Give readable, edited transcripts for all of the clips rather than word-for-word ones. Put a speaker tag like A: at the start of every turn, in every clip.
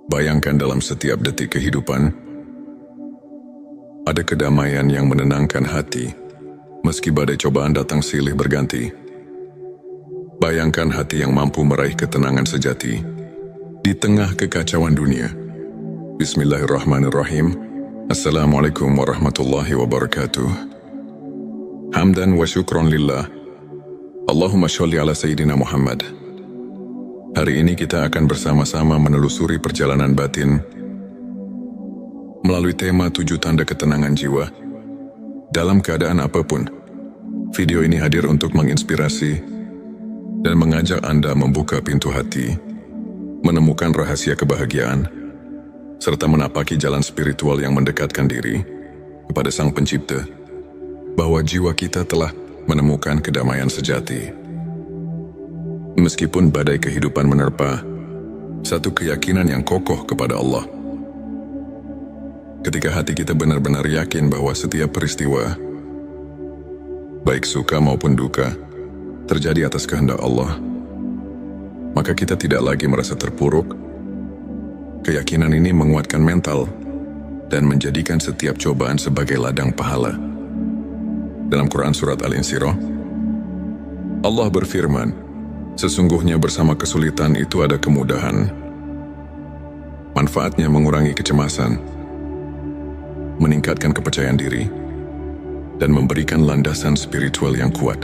A: Bayangkan dalam setiap detik kehidupan, ada kedamaian yang menenangkan hati, meski badai cobaan datang silih berganti. Bayangkan hati yang mampu meraih ketenangan sejati, di tengah kekacauan dunia. Bismillahirrahmanirrahim. Assalamualaikum warahmatullahi wabarakatuh. Hamdan wa syukron lillah. Allahumma sholli ala Sayyidina Muhammad. Hari ini kita akan bersama-sama menelusuri perjalanan batin melalui tema 7 tanda ketenangan jiwa dalam keadaan apapun. Video ini hadir untuk menginspirasi dan mengajak Anda membuka pintu hati, menemukan rahasia kebahagiaan, serta menapaki jalan spiritual yang mendekatkan diri kepada Sang Pencipta, bahwa jiwa kita telah menemukan kedamaian sejati. Meskipun badai kehidupan menerpa, satu keyakinan yang kokoh kepada Allah. Ketika hati kita benar-benar yakin bahwa setiap peristiwa, baik suka maupun duka, terjadi atas kehendak Allah, maka kita tidak lagi merasa terpuruk. Keyakinan ini menguatkan mental dan menjadikan setiap cobaan sebagai ladang pahala. Dalam Quran Surat Al-Insyirah, Allah berfirman, sesungguhnya bersama kesulitan itu ada kemudahan. Manfaatnya mengurangi kecemasan, meningkatkan kepercayaan diri, dan memberikan landasan spiritual yang kuat.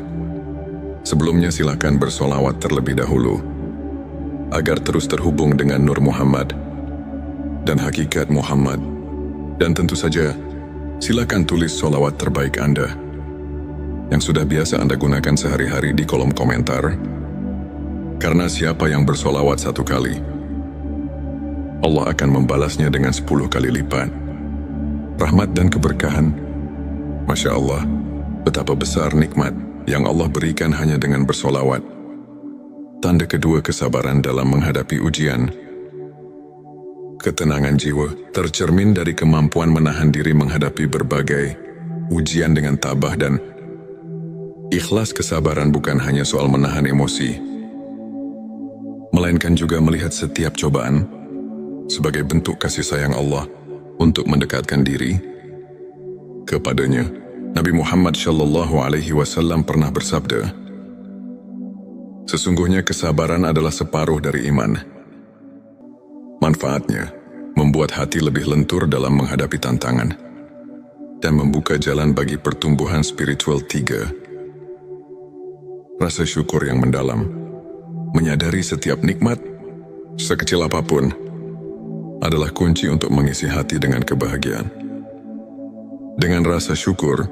A: Sebelumnya silakan bersolawat terlebih dahulu, agar terus terhubung dengan Nur Muhammad dan hakikat Muhammad. Dan tentu saja, silakan tulis solawat terbaik Anda, yang sudah biasa Anda gunakan sehari-hari di kolom komentar. Karena siapa yang bersolawat 1 kali, Allah akan membalasnya dengan 10 kali lipat rahmat dan keberkahan. Masya Allah, betapa besar nikmat yang Allah berikan hanya dengan bersolawat. Tanda kedua, kesabaran dalam menghadapi ujian. Ketenangan jiwa tercermin dari kemampuan menahan diri menghadapi berbagai ujian dengan tabah dan ikhlas. Kesabaran bukan hanya soal menahan emosi, melainkan juga melihat setiap cobaan sebagai bentuk kasih sayang Allah untuk mendekatkan diri kepadanya. Nabi Muhammad SAW pernah bersabda, sesungguhnya kesabaran adalah separuh dari iman. Manfaatnya membuat hati lebih lentur dalam menghadapi tantangan dan membuka jalan bagi pertumbuhan spiritual. 3. Rasa syukur yang mendalam. Menyadari setiap nikmat, sekecil apapun, adalah kunci untuk mengisi hati dengan kebahagiaan. Dengan rasa syukur,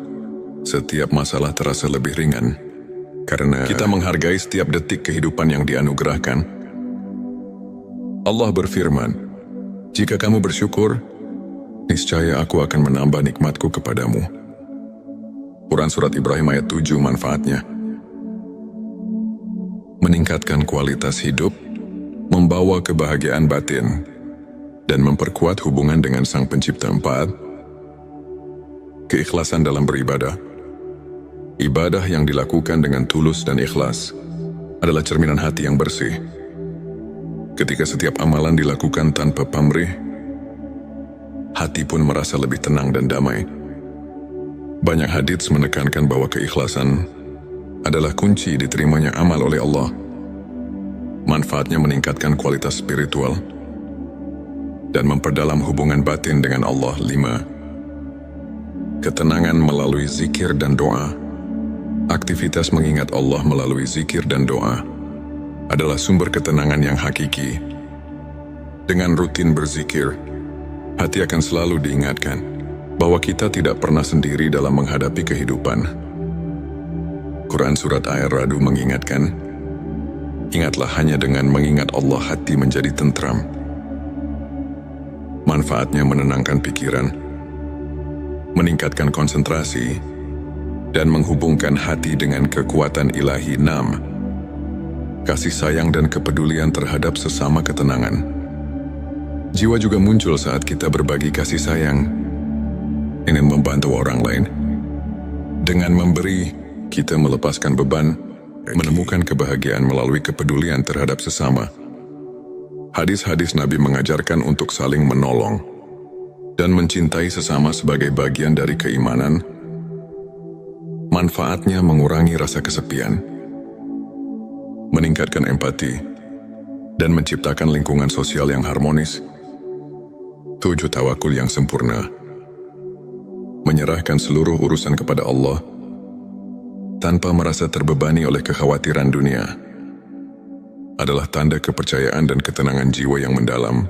A: setiap masalah terasa lebih ringan, karena kita menghargai setiap detik kehidupan yang dianugerahkan. Allah berfirman, jika kamu bersyukur, niscaya aku akan menambah nikmatku kepadamu. Quran Surat Ibrahim ayat 7. Manfaatnya meningkatkan kualitas hidup, membawa kebahagiaan batin, dan memperkuat hubungan dengan Sang Pencipta. 4. Keikhlasan dalam beribadah. Ibadah yang dilakukan dengan tulus dan ikhlas adalah cerminan hati yang bersih. Ketika setiap amalan dilakukan tanpa pamrih, hati pun merasa lebih tenang dan damai. Banyak hadits menekankan bahwa keikhlasan adalah kunci diterimanya amal oleh Allah. Manfaatnya meningkatkan kualitas spiritual dan memperdalam hubungan batin dengan Allah. 5. Ketenangan melalui zikir dan doa. Aktivitas mengingat Allah melalui zikir dan doa adalah sumber ketenangan yang hakiki. Dengan rutin berzikir, hati akan selalu diingatkan bahwa kita tidak pernah sendiri dalam menghadapi kehidupan. Quran Surat Ar-Ra'd mengingatkan, ingatlah hanya dengan mengingat Allah hati menjadi tentram. Manfaatnya menenangkan pikiran, meningkatkan konsentrasi, dan menghubungkan hati dengan kekuatan ilahi. 6. Kasih sayang dan kepedulian terhadap sesama. Ketenangan jiwa juga muncul saat kita berbagi kasih sayang, ingin membantu orang lain. Dengan memberi, kita melepaskan beban, menemukan kebahagiaan melalui kepedulian terhadap sesama. Hadis-hadis Nabi mengajarkan untuk saling menolong dan mencintai sesama sebagai bagian dari keimanan. Manfaatnya mengurangi rasa kesepian, meningkatkan empati, dan menciptakan lingkungan sosial yang harmonis. 7. Tawakul yang sempurna. Menyerahkan seluruh urusan kepada Allah tanpa merasa terbebani oleh kekhawatiran dunia adalah tanda kepercayaan dan ketenangan jiwa yang mendalam.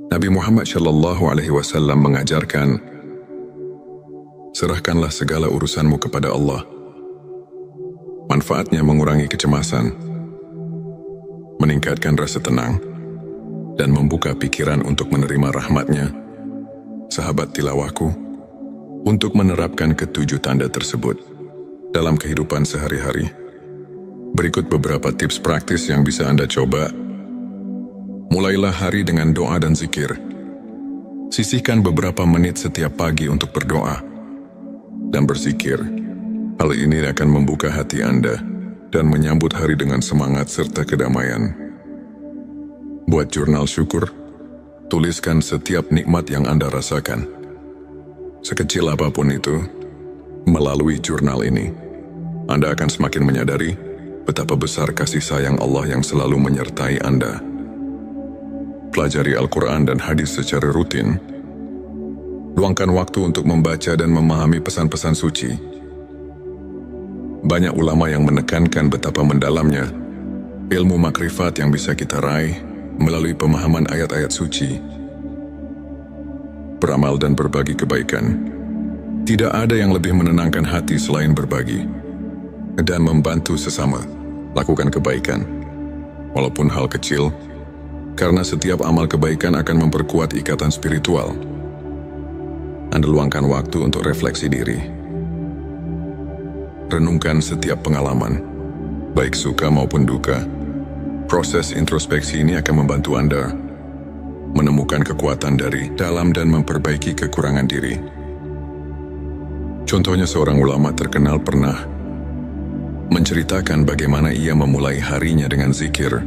A: Nabi Muhammad SAW mengajarkan, serahkanlah segala urusanmu kepada Allah. Manfaatnya mengurangi kecemasan, meningkatkan rasa tenang, dan membuka pikiran untuk menerima rahmat-Nya. Sahabat tilawahku, untuk menerapkan ketujuh tanda tersebut dalam kehidupan sehari-hari, berikut beberapa tips praktis yang bisa Anda coba. Mulailah hari dengan doa dan zikir. Sisihkan beberapa menit setiap pagi untuk berdoa dan berzikir. Hal ini akan membuka hati Anda dan menyambut hari dengan semangat serta kedamaian. Buat jurnal syukur. Tuliskan setiap nikmat yang Anda rasakan, sekecil apapun itu. Melalui jurnal ini, Anda akan semakin menyadari betapa besar kasih sayang Allah yang selalu menyertai Anda. Pelajari Al-Quran dan hadis secara rutin. Luangkan waktu untuk membaca dan memahami pesan-pesan suci. Banyak ulama yang menekankan betapa mendalamnya ilmu makrifat yang bisa kita raih melalui pemahaman ayat-ayat suci. Beramal dan berbagi kebaikan. Tidak ada yang lebih menenangkan hati selain berbagi dan membantu sesama. Lakukan kebaikan, walaupun hal kecil, karena setiap amal kebaikan akan memperkuat ikatan spiritual. Anda luangkan waktu untuk refleksi diri. Renungkan setiap pengalaman, baik suka maupun duka. Proses introspeksi ini akan membantu Anda menemukan kekuatan dari dalam dan memperbaiki kekurangan diri. Contohnya, seorang ulama terkenal pernah menceritakan bagaimana ia memulai harinya dengan zikir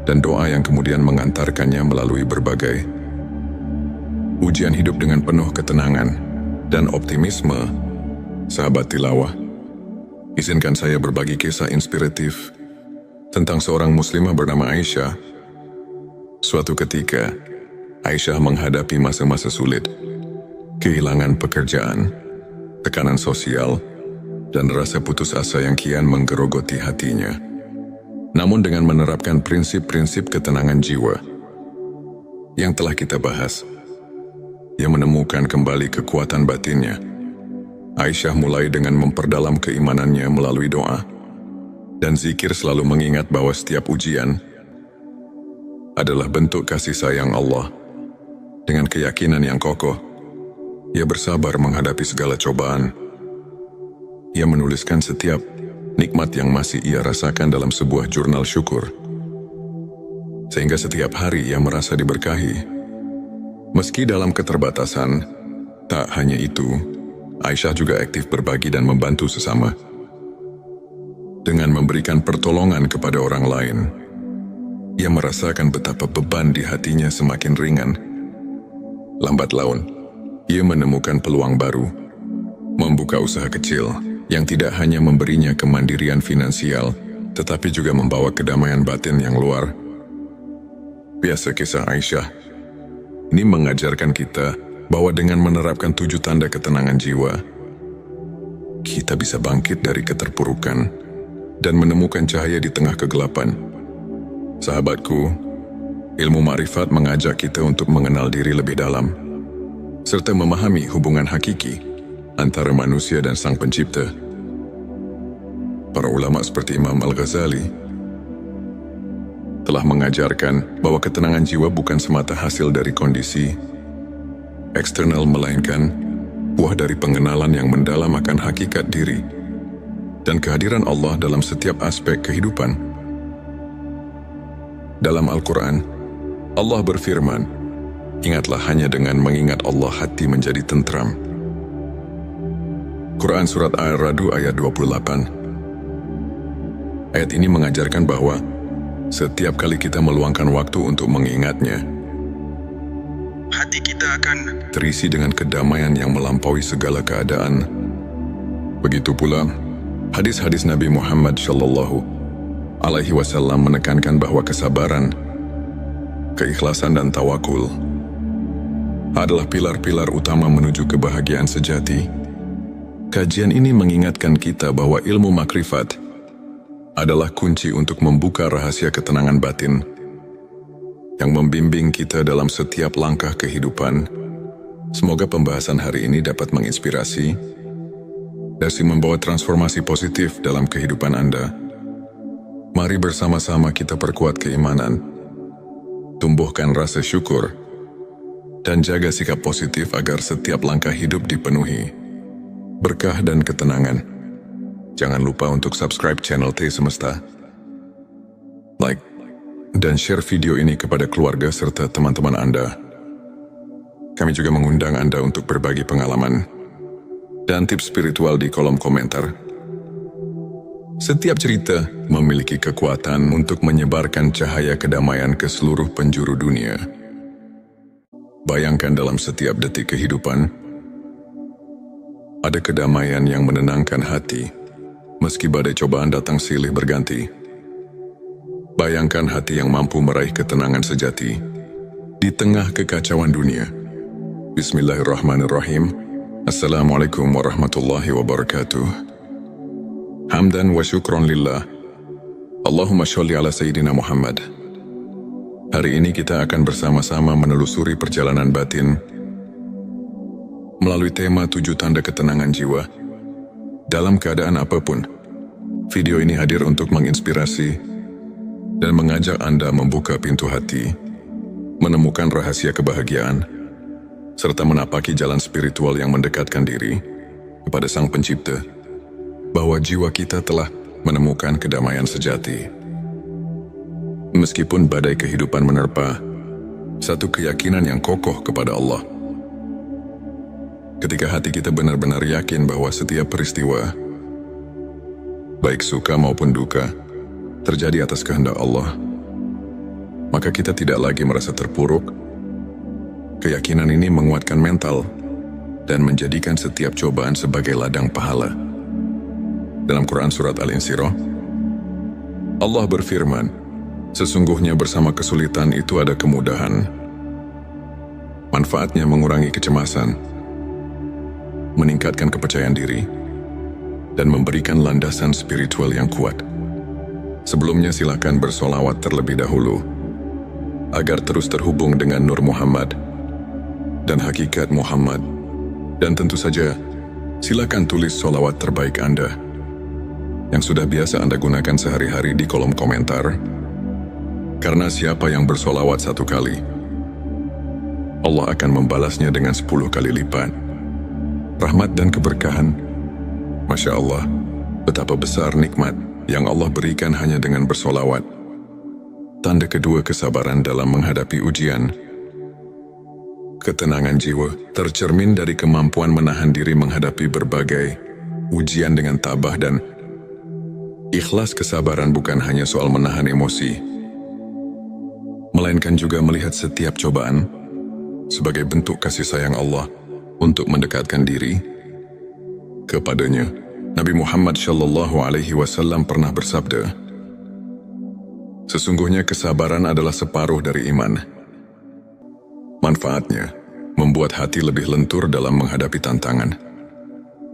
A: dan doa yang kemudian mengantarkannya melalui berbagai ujian hidup dengan penuh ketenangan dan optimisme. Sahabat tilawah, izinkan saya berbagi kisah inspiratif tentang seorang muslimah bernama Aisyah. Suatu ketika, Aisyah menghadapi masa-masa sulit, kehilangan pekerjaan, tekanan sosial, dan rasa putus asa yang kian menggerogoti hatinya. Namun dengan menerapkan prinsip-prinsip ketenangan jiwa yang telah kita bahas, ia menemukan kembali kekuatan batinnya. Aisyah mulai dengan memperdalam keimanannya melalui doa dan zikir, selalu mengingat bahwa setiap ujian adalah bentuk kasih sayang Allah. Dengan keyakinan yang kokoh, ia bersabar menghadapi segala cobaan. Ia menuliskan setiap nikmat yang masih ia rasakan dalam sebuah jurnal syukur, sehingga setiap hari ia merasa diberkahi. Meski dalam keterbatasan, tak hanya itu, Aisyah juga aktif berbagi dan membantu sesama. Dengan memberikan pertolongan kepada orang lain, ia merasakan betapa beban di hatinya semakin ringan. Lambat laun, ia menemukan peluang baru, membuka usaha kecil yang tidak hanya memberinya kemandirian finansial, tetapi juga membawa kedamaian batin yang luar biasa. Kisah Aisyah ini mengajarkan kita bahwa dengan menerapkan 7 tanda ketenangan jiwa, kita bisa bangkit dari keterpurukan dan menemukan cahaya di tengah kegelapan. Sahabatku, ilmu makrifat mengajak kita untuk mengenal diri lebih dalam, serta memahami hubungan hakiki antara manusia dan Sang Pencipta. Para ulama seperti Imam Al-Ghazali telah mengajarkan bahwa ketenangan jiwa bukan semata hasil dari kondisi eksternal, melainkan buah dari pengenalan yang mendalam akan hakikat diri dan kehadiran Allah dalam setiap aspek kehidupan. Dalam Al-Quran, Allah berfirman, "Ingatlah, hanya dengan mengingat Allah hati menjadi tentram." Quran Surat Ar-Ra'd ayat 28. Ayat ini mengajarkan bahwa setiap kali kita meluangkan waktu untuk mengingatnya,
B: hati kita akan
A: terisi dengan kedamaian yang melampaui segala keadaan. Begitu pula, hadis-hadis Nabi Muhammad Shallallahu Alaihi Wasallam menekankan bahwa kesabaran, keikhlasan dan tawakul adalah pilar-pilar utama menuju kebahagiaan sejati. Kajian ini mengingatkan kita bahwa ilmu makrifat adalah kunci untuk membuka rahasia ketenangan batin yang membimbing kita dalam setiap langkah kehidupan. Semoga pembahasan hari ini dapat menginspirasi dan membawa transformasi positif dalam kehidupan Anda. Mari bersama-sama kita perkuat keimanan, tumbuhkan rasa syukur, dan jaga sikap positif agar setiap langkah hidup dipenuhi berkah dan ketenangan. Jangan lupa untuk subscribe channel T Semesta, like, dan share video ini kepada keluarga serta teman-teman Anda. Kami juga mengundang Anda untuk berbagi pengalaman dan tips spiritual di kolom komentar. Setiap cerita memiliki kekuatan untuk menyebarkan cahaya kedamaian ke seluruh penjuru dunia. Bayangkan dalam setiap detik kehidupan, ada kedamaian yang menenangkan hati, meski badai cobaan datang silih berganti. Bayangkan hati yang mampu meraih ketenangan sejati di tengah kekacauan dunia. Bismillahirrahmanirrahim. Assalamualaikum warahmatullahi wabarakatuh. Hamdan wa syukron lillah. Allahumma sholli ala Sayyidina Muhammad. Hari ini kita akan bersama-sama menelusuri perjalanan batin melalui tema 7 tanda ketenangan jiwa dalam keadaan apapun. Video ini hadir untuk menginspirasi dan mengajak Anda membuka pintu hati, menemukan rahasia kebahagiaan, serta menapaki jalan spiritual yang mendekatkan diri kepada Sang Pencipta, bahwa jiwa kita telah menemukan kedamaian sejati. Meskipun badai kehidupan menerpa, satu keyakinan yang kokoh kepada Allah. Ketika hati kita benar-benar yakin bahwa setiap peristiwa, baik suka maupun duka, terjadi atas kehendak Allah, maka kita tidak lagi merasa terpuruk. Keyakinan ini menguatkan mental dan menjadikan setiap cobaan sebagai ladang pahala. Dalam Quran Surat Al-Insyirah, Allah berfirman, sesungguhnya bersama kesulitan itu ada kemudahan. Manfaatnya mengurangi kecemasan, meningkatkan kepercayaan diri, dan memberikan landasan spiritual yang kuat. Sebelumnya silakan bersolawat terlebih dahulu, agar terus terhubung dengan Nur Muhammad dan hakikat Muhammad. Dan tentu saja, silakan tulis solawat terbaik Anda yang sudah biasa Anda gunakan sehari-hari di kolom komentar. Karena siapa yang bersolawat 1 kali, Allah akan membalasnya dengan 10 kali lipat rahmat dan keberkahan. Masya Allah, betapa besar nikmat yang Allah berikan hanya dengan bersolawat. Tanda kedua kesabaran dalam menghadapi ujian. Ketenangan jiwa tercermin dari kemampuan menahan diri menghadapi berbagai ujian dengan tabah dan ikhlas. Kesabaran bukan hanya soal menahan emosi, melainkan juga melihat setiap cobaan sebagai bentuk kasih sayang Allah untuk mendekatkan diri kepadanya. Nabi Muhammad Shallallahu Alaihi Wasallam pernah bersabda, sesungguhnya kesabaran adalah separuh dari iman. Manfaatnya membuat hati lebih lentur dalam menghadapi tantangan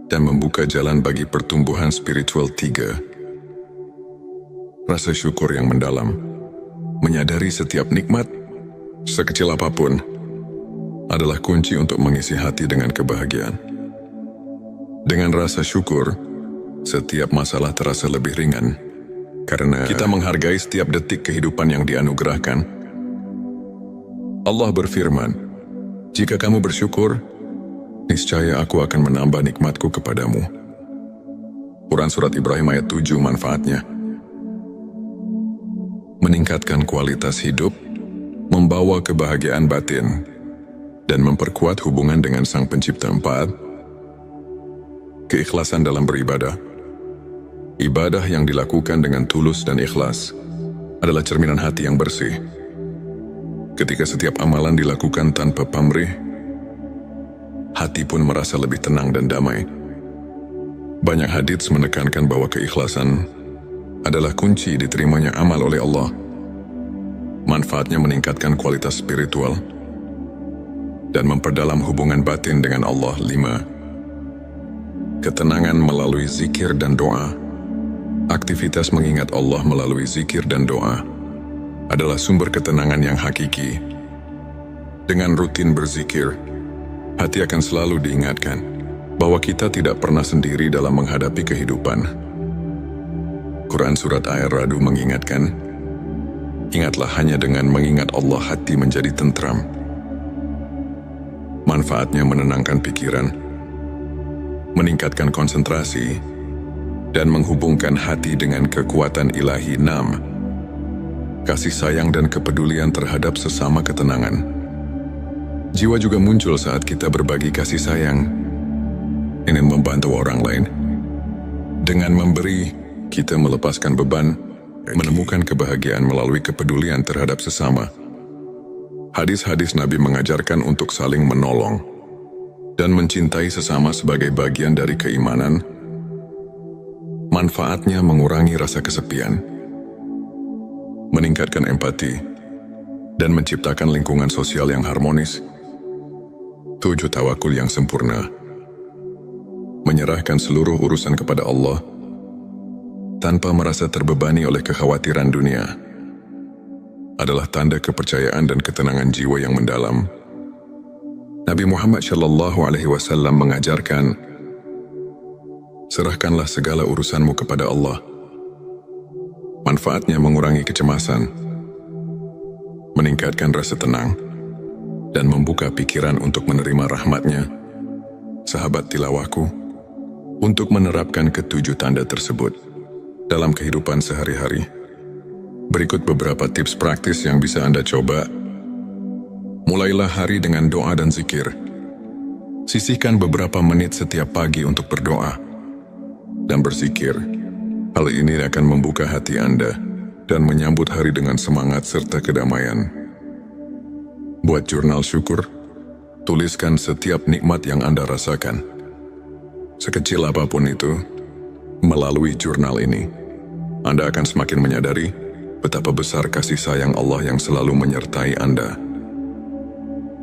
A: dan membuka jalan bagi pertumbuhan spiritual. 3. Rasa syukur yang mendalam. Menyadari setiap nikmat, sekecil apapun, adalah kunci untuk mengisi hati dengan kebahagiaan. Dengan rasa syukur, setiap masalah terasa lebih ringan, karena kita menghargai setiap detik kehidupan yang dianugerahkan. Allah berfirman, jika kamu bersyukur, niscaya aku akan menambah nikmatku kepadamu. Quran Surat Ibrahim ayat 7. Manfaatnya meningkatkan kualitas hidup, membawa kebahagiaan batin, dan memperkuat hubungan dengan Sang Pencipta. 4. Keikhlasan dalam beribadah. Ibadah yang dilakukan dengan tulus dan ikhlas adalah cerminan hati yang bersih. Ketika setiap amalan dilakukan tanpa pamrih, hati pun merasa lebih tenang dan damai. Banyak hadits menekankan bahwa keikhlasan adalah kunci diterimanya amal oleh Allah. Manfaatnya meningkatkan kualitas spiritual dan memperdalam hubungan batin dengan Allah. 5. Ketenangan melalui zikir dan doa. Aktivitas mengingat Allah melalui zikir dan doa adalah sumber ketenangan yang hakiki. Dengan rutin berzikir, hati akan selalu diingatkan bahwa kita tidak pernah sendiri dalam menghadapi kehidupan. Quran Surat Ar-Ra'd mengingatkan, ingatlah hanya dengan mengingat Allah hati menjadi tentram. Manfaatnya menenangkan pikiran, meningkatkan konsentrasi, dan menghubungkan hati dengan kekuatan ilahi. 6. Kasih sayang dan kepedulian terhadap sesama ketenangan. Jiwa juga muncul saat kita berbagi kasih sayang, ingin membantu orang lain. Dengan memberi, kita melepaskan beban, menemukan kebahagiaan melalui kepedulian terhadap sesama. Hadis-hadis Nabi mengajarkan untuk saling menolong dan mencintai sesama sebagai bagian dari keimanan. Manfaatnya mengurangi rasa kesepian, meningkatkan empati, dan menciptakan lingkungan sosial yang harmonis. 7. Tawakul yang sempurna. Menyerahkan seluruh urusan kepada Allah tanpa merasa terbebani oleh kekhawatiran dunia adalah tanda kepercayaan dan ketenangan jiwa yang mendalam. Nabi Muhammad SAW mengajarkan, serahkanlah segala urusanmu kepada Allah. Manfaatnya mengurangi kecemasan, meningkatkan rasa tenang, dan membuka pikiran untuk menerima rahmat-Nya. Sahabat tilawahku, untuk menerapkan ketujuh tanda tersebut dalam kehidupan sehari-hari, berikut beberapa tips praktis yang bisa Anda coba. Mulailah hari dengan doa dan zikir. Sisihkan beberapa menit setiap pagi untuk berdoa dan berzikir. Hal ini akan membuka hati Anda dan menyambut hari dengan semangat serta kedamaian. Buat jurnal syukur. Tuliskan setiap nikmat yang Anda rasakan, sekecil apapun itu. Melalui jurnal ini, Anda akan semakin menyadari betapa besar kasih sayang Allah yang selalu menyertai Anda.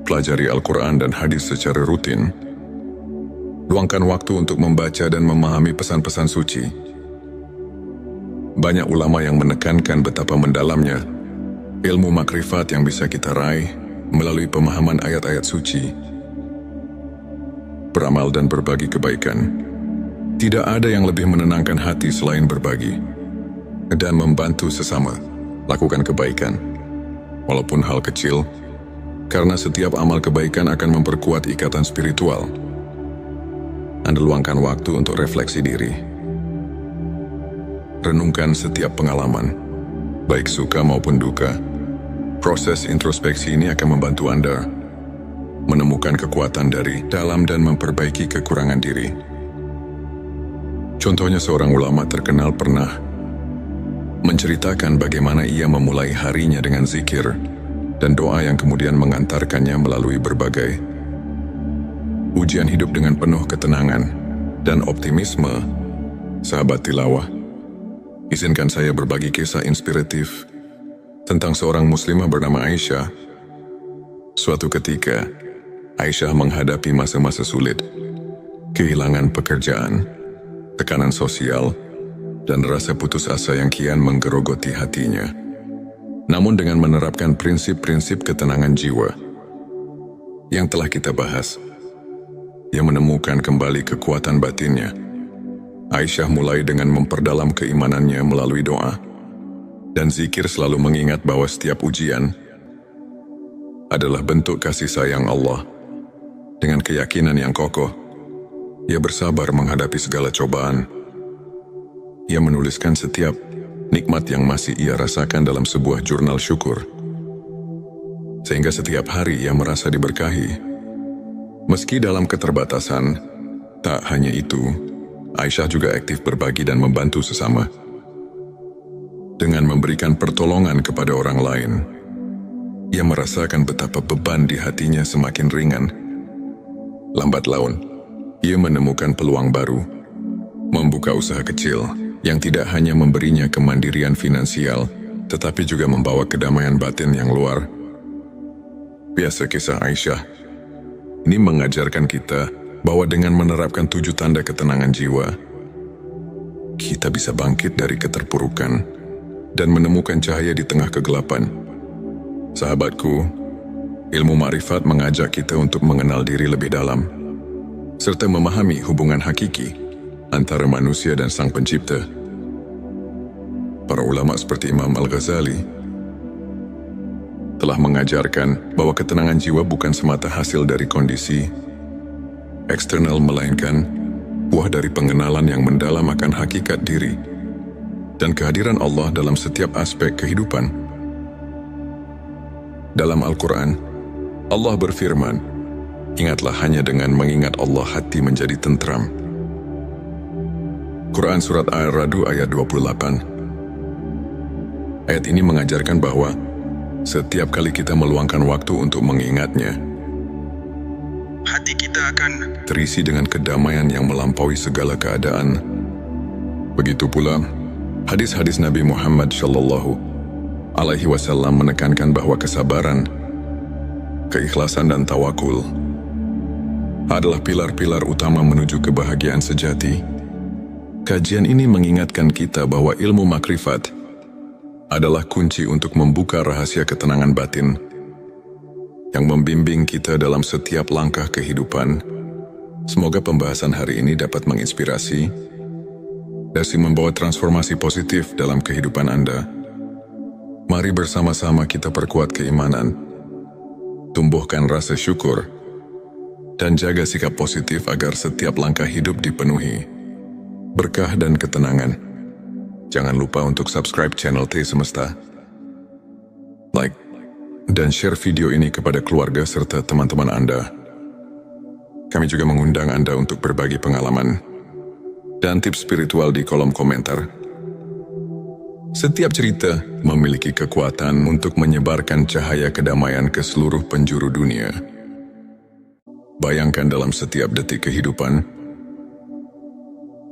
A: Pelajari Al-Quran dan hadis secara rutin. Luangkan waktu untuk membaca dan memahami pesan-pesan suci. Banyak ulama yang menekankan betapa mendalamnya ilmu makrifat yang bisa kita raih melalui pemahaman ayat-ayat suci. Beramal dan berbagi kebaikan. Tidak ada yang lebih menenangkan hati selain berbagi dan membantu sesama. Lakukan kebaikan, walaupun hal kecil, karena setiap amal kebaikan akan memperkuat ikatan spiritual. Anda luangkan waktu untuk refleksi diri. Renungkan setiap pengalaman, baik suka maupun duka. Proses introspeksi ini akan membantu Anda menemukan kekuatan dari dalam dan memperbaiki kekurangan diri. Contohnya, seorang ulama terkenal pernah menceritakan bagaimana ia memulai harinya dengan zikir dan doa yang kemudian mengantarkannya melalui berbagai ujian hidup dengan penuh ketenangan dan optimisme. Sahabat tilawah, izinkan saya berbagi kisah inspiratif tentang seorang muslimah bernama Aisyah. Suatu ketika, Aisyah menghadapi masa-masa sulit, kehilangan pekerjaan, tekanan sosial, dan rasa putus asa yang kian menggerogoti hatinya. Namun dengan menerapkan prinsip-prinsip ketenangan jiwa yang telah kita bahas, ia menemukan kembali kekuatan batinnya. Aisyah mulai dengan memperdalam keimanannya melalui doa dan zikir, selalu mengingat bahwa setiap ujian adalah bentuk kasih sayang Allah. Dengan keyakinan yang kokoh, ia bersabar menghadapi segala cobaan. Ia menuliskan setiap nikmat yang masih ia rasakan dalam sebuah jurnal syukur, sehingga setiap hari ia merasa diberkahi. Meski dalam keterbatasan, tak hanya itu, Aisyah juga aktif berbagi dan membantu sesama. Dengan memberikan pertolongan kepada orang lain, ia merasakan betapa beban di hatinya semakin ringan. Lambat laun, ia menemukan peluang baru, membuka usaha kecil yang tidak hanya memberinya kemandirian finansial, tetapi juga membawa kedamaian batin yang luar biasa. Kisah Aisyah ini mengajarkan kita bahwa dengan menerapkan 7 tanda ketenangan jiwa, kita bisa bangkit dari keterpurukan dan menemukan cahaya di tengah kegelapan. Sahabatku, ilmu ma'rifat mengajak kita untuk mengenal diri lebih dalam, serta memahami hubungan hakiki antara manusia dan Sang Pencipta. Para ulama seperti Imam Al-Ghazali telah mengajarkan bahwa ketenangan jiwa bukan semata hasil dari kondisi eksternal, melainkan buah dari pengenalan yang mendalam akan hakikat diri dan kehadiran Allah dalam setiap aspek kehidupan. Dalam Al-Quran, Allah berfirman, "Ingatlah, hanya dengan mengingat Allah hati menjadi tentram." Quran Surat Ar-Ra'd ayat 28. Ayat ini mengajarkan bahwa setiap kali kita meluangkan waktu untuk mengingatnya,
B: hati kita akan
A: terisi dengan kedamaian yang melampaui segala keadaan. Begitu pula, hadis-hadis Nabi Muhammad SAW menekankan bahwa kesabaran, keikhlasan dan tawakul adalah pilar-pilar utama menuju kebahagiaan sejati. Kajian ini mengingatkan kita bahwa ilmu makrifat adalah kunci untuk membuka rahasia ketenangan batin yang membimbing kita dalam setiap langkah kehidupan. Semoga pembahasan hari ini dapat menginspirasi dan membawa transformasi positif dalam kehidupan Anda. Mari bersama-sama kita perkuat keimanan, tumbuhkan rasa syukur, dan jaga sikap positif agar setiap langkah hidup dipenuhi berkah dan ketenangan. Jangan lupa untuk subscribe channel T Semesta, like, dan share video ini kepada keluarga serta teman-teman Anda. Kami juga mengundang Anda untuk berbagi pengalaman dan tips spiritual di kolom komentar. Setiap cerita memiliki kekuatan untuk menyebarkan cahaya kedamaian ke seluruh penjuru dunia. Bayangkan, dalam setiap detik kehidupan,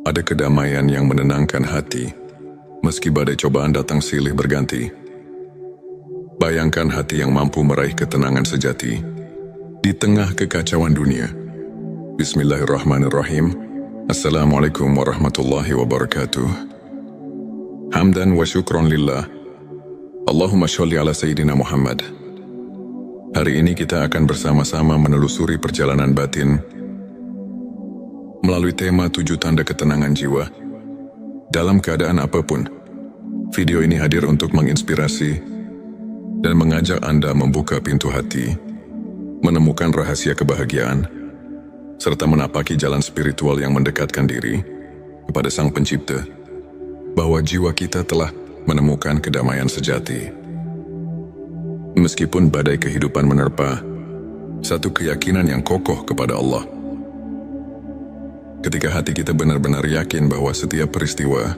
A: ada kedamaian yang menenangkan hati, meski badai cobaan datang silih berganti. Bayangkan hati yang mampu meraih ketenangan sejati di tengah kekacauan dunia. Bismillahirrahmanirrahim. Assalamualaikum warahmatullahi wabarakatuh. Hamdan wa syukron lillah. Allahumma sholli ala Sayyidina Muhammad. Hari ini kita akan bersama-sama menelusuri perjalanan batin melalui tema 7 tanda ketenangan jiwa. Dalam keadaan apapun, video ini hadir untuk menginspirasi dan mengajak Anda membuka pintu hati, menemukan rahasia kebahagiaan, serta menapaki jalan spiritual yang mendekatkan diri kepada Sang Pencipta, bahwa jiwa kita telah menemukan kedamaian sejati. Meskipun badai kehidupan menerpa, satu keyakinan yang kokoh kepada Allah. Ketika hati kita benar-benar yakin bahwa setiap peristiwa,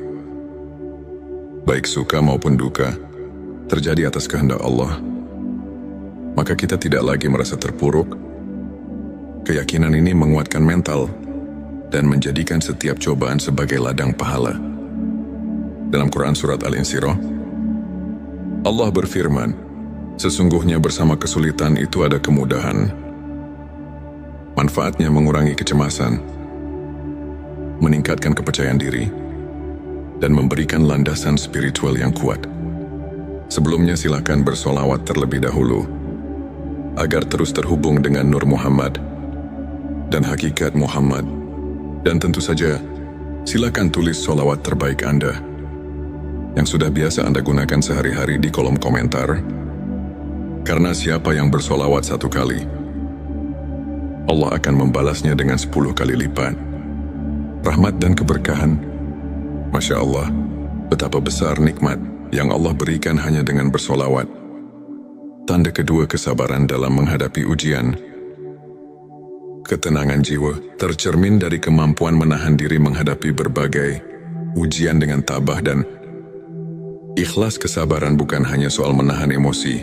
A: baik suka maupun duka, terjadi atas kehendak Allah, maka kita tidak lagi merasa terpuruk. Keyakinan ini menguatkan mental dan menjadikan setiap cobaan sebagai ladang pahala. Dalam Quran Surat Al-Insyirah, Allah berfirman, "Sesungguhnya bersama kesulitan itu ada kemudahan. Manfaatnya mengurangi kecemasan, meningkatkan kepercayaan diri, dan memberikan landasan spiritual yang kuat." Sebelumnya silakan bersolawat terlebih dahulu agar terus terhubung dengan Nur Muhammad dan hakikat Muhammad. Dan tentu saja, silakan tulis solawat terbaik Anda yang sudah biasa Anda gunakan sehari-hari di kolom komentar. Karena siapa yang bersolawat 1 kali, Allah akan membalasnya dengan 10 kali lipat rahmat dan keberkahan. Masya Allah, betapa besar nikmat yang Allah berikan hanya dengan bersolawat. Tanda kedua, kesabaran dalam menghadapi ujian. Ketenangan jiwa tercermin dari kemampuan menahan diri menghadapi berbagai ujian dengan tabah dan Ikhlas kesabaran bukan hanya soal menahan emosi,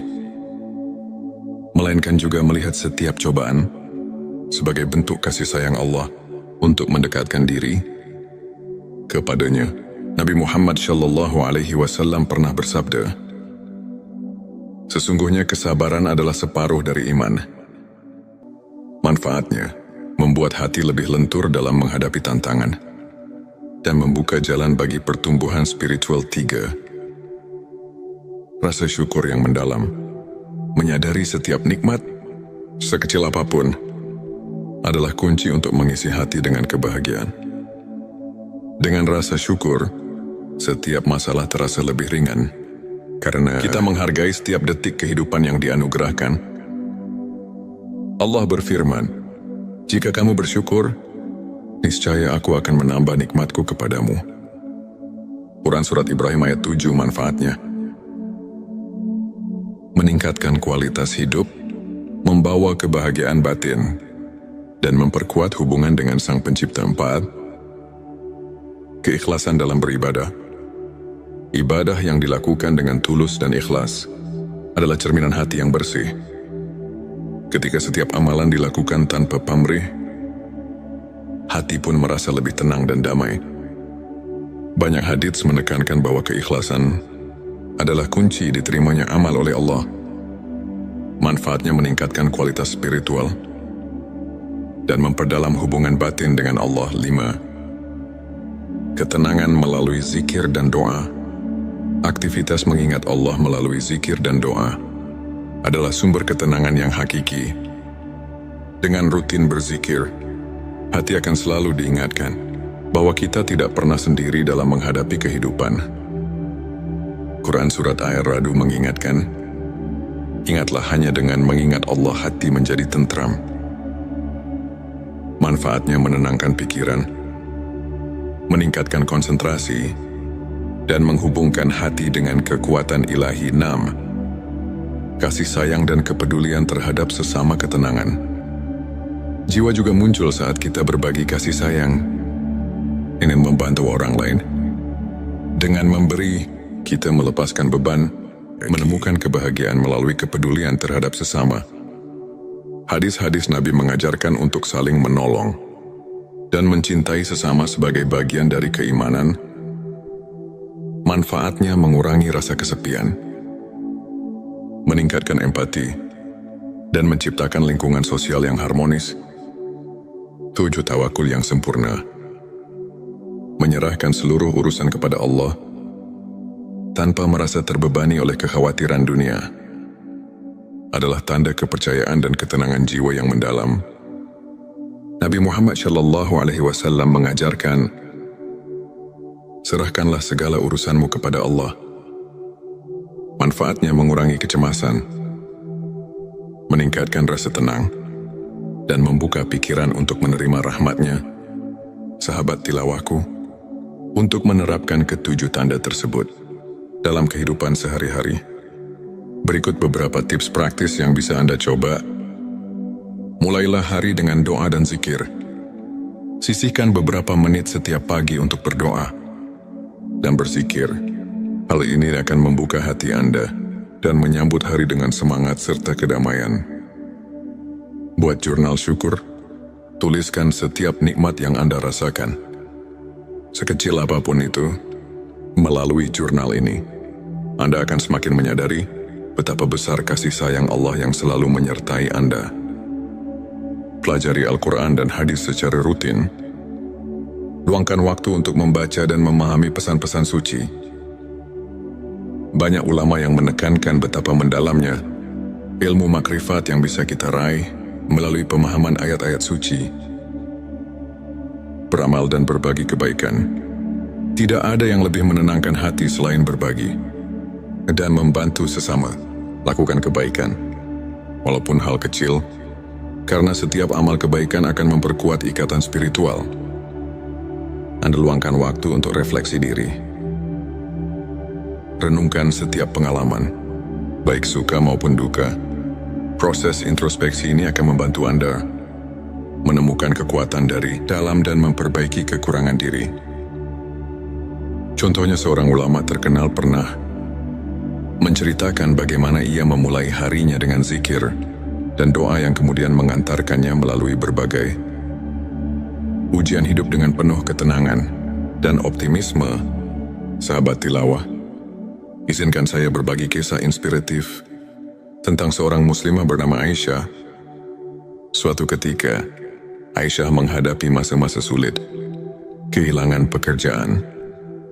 A: melainkan juga melihat setiap cobaan sebagai bentuk kasih sayang Allah untuk mendekatkan diri kepadanya. Nabi Muhammad SAW pernah bersabda, "Sesungguhnya kesabaran adalah separuh dari iman. Manfaatnya membuat hati lebih lentur dalam menghadapi tantangan dan membuka jalan bagi pertumbuhan spiritual. 3. Rasa syukur yang mendalam. Menyadari setiap nikmat, sekecil apapun, adalah kunci untuk mengisi hati dengan kebahagiaan. Dengan rasa syukur, setiap masalah terasa lebih ringan, karena kita menghargai setiap detik kehidupan yang dianugerahkan. Allah berfirman, "Jika kamu bersyukur, niscaya aku akan menambah nikmatku kepadamu." Quran Surat Ibrahim ayat 7. Manfaatnya meningkatkan kualitas hidup, membawa kebahagiaan batin, dan memperkuat hubungan dengan Sang Pencipta. 4. Keikhlasan dalam beribadah. Ibadah yang dilakukan dengan tulus dan ikhlas adalah cerminan hati yang bersih. Ketika setiap amalan dilakukan tanpa pamrih, hati pun merasa lebih tenang dan damai. Banyak hadits menekankan bahwa keikhlasan adalah kunci diterimanya amal oleh Allah. Manfaatnya meningkatkan kualitas spiritual dan memperdalam hubungan batin dengan Allah. 5. Ketenangan melalui zikir dan doa. Aktivitas mengingat Allah melalui zikir dan doa adalah sumber ketenangan yang hakiki. Dengan rutin berzikir, hati akan selalu diingatkan bahwa kita tidak pernah sendiri dalam menghadapi kehidupan. Quran Surat Ar-Ra'd mengingatkan, "Ingatlah hanya dengan mengingat Allah hati menjadi tentram." Manfaatnya menenangkan pikiran, meningkatkan konsentrasi, dan menghubungkan hati dengan kekuatan ilahi. 6. Kasih sayang dan kepedulian terhadap sesama ketenangan. Jiwa juga muncul saat kita berbagi kasih sayang, ingin membantu orang lain. Dengan memberi, kita melepaskan beban, menemukan kebahagiaan melalui kepedulian terhadap sesama. Hadis-hadis Nabi mengajarkan untuk saling menolong dan mencintai sesama sebagai bagian dari keimanan. Manfaatnya mengurangi rasa kesepian, meningkatkan empati, dan menciptakan lingkungan sosial yang harmonis. 7. Tawakul yang sempurna. Menyerahkan seluruh urusan kepada Allah tanpa merasa terbebani oleh kekhawatiran dunia adalah tanda kepercayaan dan ketenangan jiwa yang mendalam. Nabi Muhammad SAW mengajarkan, "Serahkanlah segala urusanmu kepada Allah." Manfaatnya mengurangi kecemasan, meningkatkan rasa tenang, dan membuka pikiran untuk menerima rahmat-Nya. Sahabat tilawahku, untuk menerapkan ketujuh tanda tersebut dalam kehidupan sehari-hari, berikut beberapa tips praktis yang bisa Anda coba. Mulailah hari dengan doa dan zikir. Sisihkan beberapa menit setiap pagi untuk berdoa dan berzikir. Hal ini akan membuka hati Anda dan menyambut hari dengan semangat serta kedamaian. Buat jurnal syukur. Tuliskan setiap nikmat yang Anda rasakan, sekecil apapun itu. Melalui jurnal ini, Anda akan semakin menyadari betapa besar kasih sayang Allah yang selalu menyertai Anda. Pelajari Al-Quran dan hadis secara rutin. Luangkan waktu untuk membaca dan memahami pesan-pesan suci. Banyak ulama yang menekankan betapa mendalamnya ilmu makrifat yang bisa kita raih melalui pemahaman ayat-ayat suci. Beramal dan berbagi kebaikan. Tidak ada yang lebih menenangkan hati selain berbagi dan membantu sesama. Lakukan kebaikan, walaupun hal kecil, karena setiap amal kebaikan akan memperkuat ikatan spiritual. Anda luangkan waktu untuk refleksi diri. Renungkan setiap pengalaman, baik suka maupun duka. Proses introspeksi ini akan membantu Anda menemukan kekuatan dari dalam dan memperbaiki kekurangan diri. Contohnya, seorang ulama terkenal pernah menceritakan bagaimana ia memulai harinya dengan zikir dan doa yang kemudian mengantarkannya melalui berbagai ujian hidup dengan penuh ketenangan dan optimisme. Sahabat tilawah, izinkan saya berbagi kisah inspiratif tentang seorang muslimah bernama Aisyah. Suatu ketika, Aisyah menghadapi masa-masa sulit, kehilangan pekerjaan,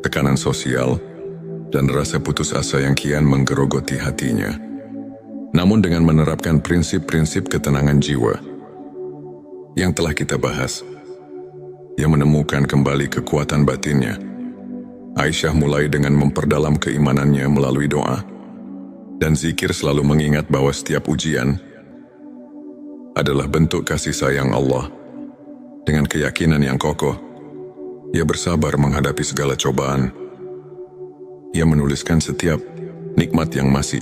A: tekanan sosial, dan rasa putus asa yang kian menggerogoti hatinya. Namun dengan menerapkan prinsip-prinsip ketenangan jiwa yang telah kita bahas, ia menemukan kembali kekuatan batinnya. Aisyah mulai dengan memperdalam keimanannya melalui doa dan zikir, selalu mengingat bahwa setiap ujian adalah bentuk kasih sayang Allah. Dengan keyakinan yang kokoh, ia bersabar menghadapi segala cobaan. Ia menuliskan setiap nikmat yang masih